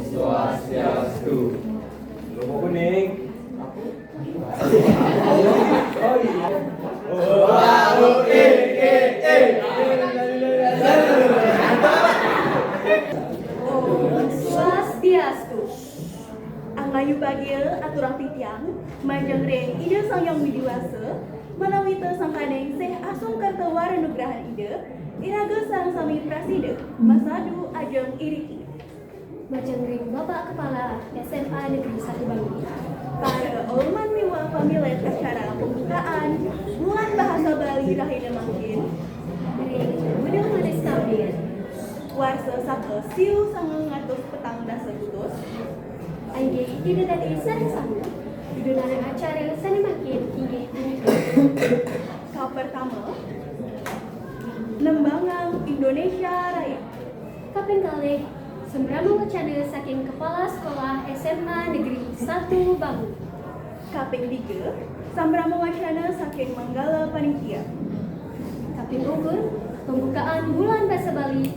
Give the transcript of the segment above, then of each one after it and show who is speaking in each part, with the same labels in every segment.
Speaker 1: Swastiastu.
Speaker 2: Logo kuning.
Speaker 3: Om Swastiastu. Anggayu bagil aturang titiang, manjang reng ide sang yang widiwasa, melalui tersangkaneng seh asum kartawara nugrahan ide, iraga sang sami prasida, masadu ajeng iriki.
Speaker 4: Majang ring Bapak Kepala SMA Negeri 1 Bangli.
Speaker 3: Para ulman miwa pamilet acara pembukaan Bulan Bahasa Bali Rahina Mangkin,
Speaker 4: Ring Budang Manis Kambil.
Speaker 3: warsa saka siu sangang ngatus petang dasa putus,
Speaker 4: Aige tidak tadi sarang sama. Dudunan acara sana makin tinggi anika.
Speaker 3: kau pertama, Nembangang Indonesia Raya.
Speaker 4: Kapan kali sembrama wacana saking Kepala Sekolah SMA Negeri 1 Bangli.
Speaker 3: Kaping 3, Sambrama Wacana saking Manggala Panitia.
Speaker 4: Kaping ukur pembukaan Bulan Bahasa Bali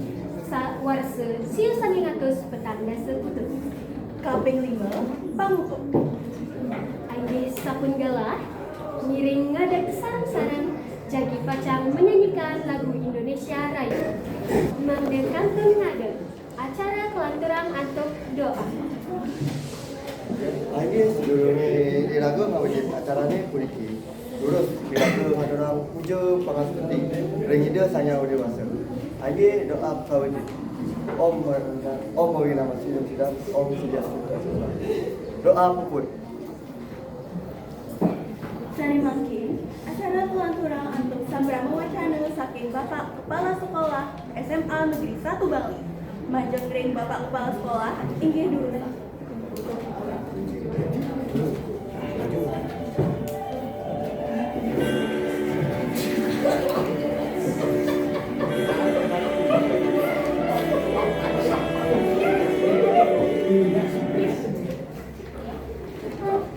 Speaker 4: warsa siu sanging atus petang dasa putus.
Speaker 3: Kaping 5, Pamuko.
Speaker 4: Aige sapun galah ngiring ngadak sarang-sarang jagi pacang menyanyikan lagu Indonesia Raya. Mangdekankeun ngadak acara kelanturan antuk doa.
Speaker 5: Lagi sedurunge diraga ngawujud acarane puniki. Lurus diraga ngadorong puja pangastuti ring ide sanya dewasa. Lagi doa kawujud. Om bagi nama sidang sidang Om Swastiastu. Doa puput.
Speaker 3: Sani Mangkin, acara pelanturan untuk Sambrama Wacana saking Bapak Kepala Sekolah SMA Negeri 1 Bali. Majeng ring Bapak Kepala Sekolah inggih durusa.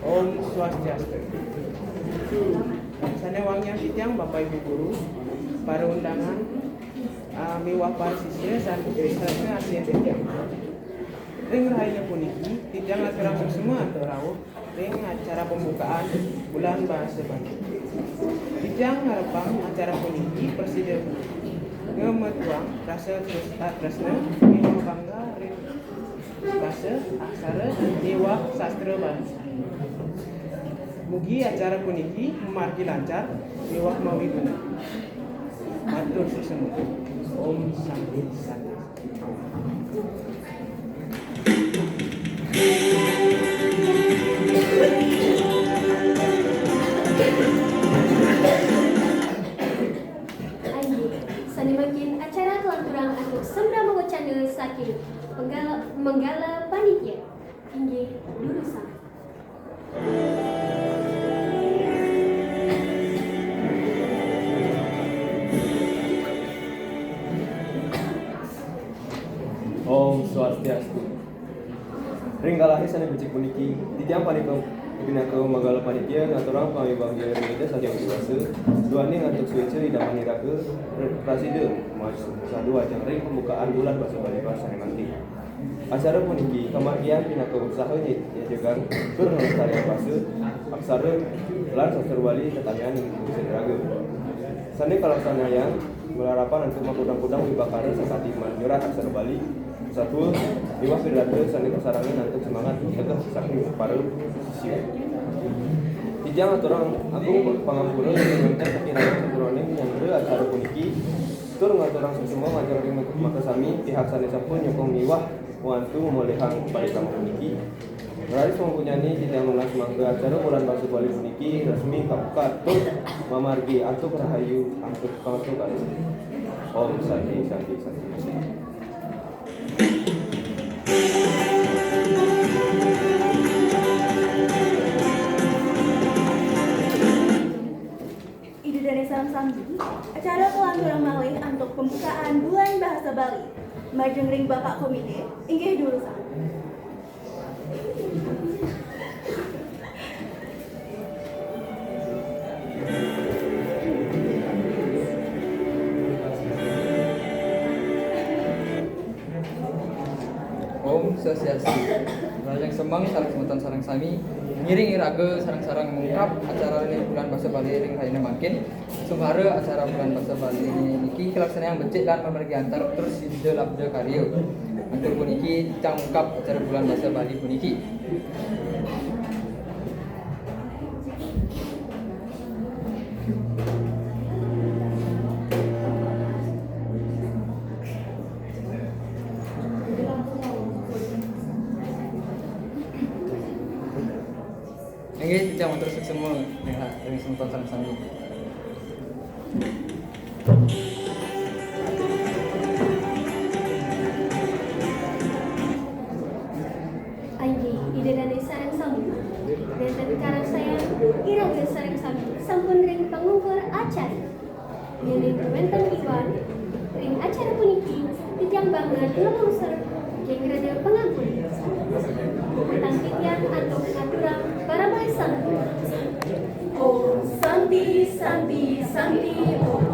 Speaker 1: Om Swastiastu. Sanewangnya titiang Bapak Ibu guru, para undangan, miwah para siswa dan kristalnya asli titiang. Ring rahayanya puniki, titiang aturang semua atau rauh, ring acara pembukaan Bulan Bahasa Bali. Titiang harapang acara puniki presiden ngemetuang rasa tresna miwah bangga ring bahasa aksara miwah sastra bangsa. Mugi acara puniki margi lancar miwah mawiguna. Matur susun. Om Santi Santi.
Speaker 4: Aige sani makin acara kelanturan antuk sembrama wacana saking Menggala Panitia. Inggih durusan.
Speaker 2: Om Swastiastu. Ring kalahi sani becik puniki, titiang panikong ibina ke Manggala Panitia ngaturang kami bangga ringida saking dewasa. Duani ngantuk suwece idamani rake presiden mas sadu ajang ring pembukaan Bulan Bahasa Bali sani nanti. Acara puniki kamargian pina ke usaha nyajegan keur ngelestarian basa aksara lan sastra Bali tetanggaan yang bisa diraga. Sani kalaksanayaan berharapan untuk makudang-kudang wibakara sakati manjurat aksara Bali. Satu, iwah pidato sani kasarangin untuk semangat tegah saking para siswa. Tijang aturang agung pangampura yang ngenter kekiraan saturone nyangre acara puniki. Tur ngaturang semua ngajar ring maka sami pihak sanesa pun nyokong miwah wantu memulihang balikan puniki. Raris mempunyai tidak mengas mangga acara Bulan Bahasa Bali puniki resmi kabuka tur mamargi antuk rahayu antuk pangatukan. Om Santi Santi Santi.
Speaker 3: Ide dari Salam Sambi, acara pelanturan malih untuk pembukaan Bulan Bahasa Bali. Majeng ring Bapak Komite, inggih durusan.
Speaker 6: Om Swastiastu. Rajang Semang sareng semeton sareng sami ngiringi raga sareng-sareng mengungkap acara ini bulan Basa Bali ring haina makin sumara acara bulan Basa Bali niki kelaksanaan yang becik lan memergi antar terus sida labda karya. Antur puniki cang mengungkap acara bulan Basa Bali puniki. Oke, jangan terus semua dengan semeton sareng sami.
Speaker 4: Ainggi ide dane sareng sami. Dan karang saya iraga sareng sami sampun ring pangungkur acara. Nini Bentang Iwan ring acara puniki titiang banget lemong ser jeung rada pangampun. Tentang titiang atau aturan para baisang.
Speaker 3: Om Santi Santi Santi Om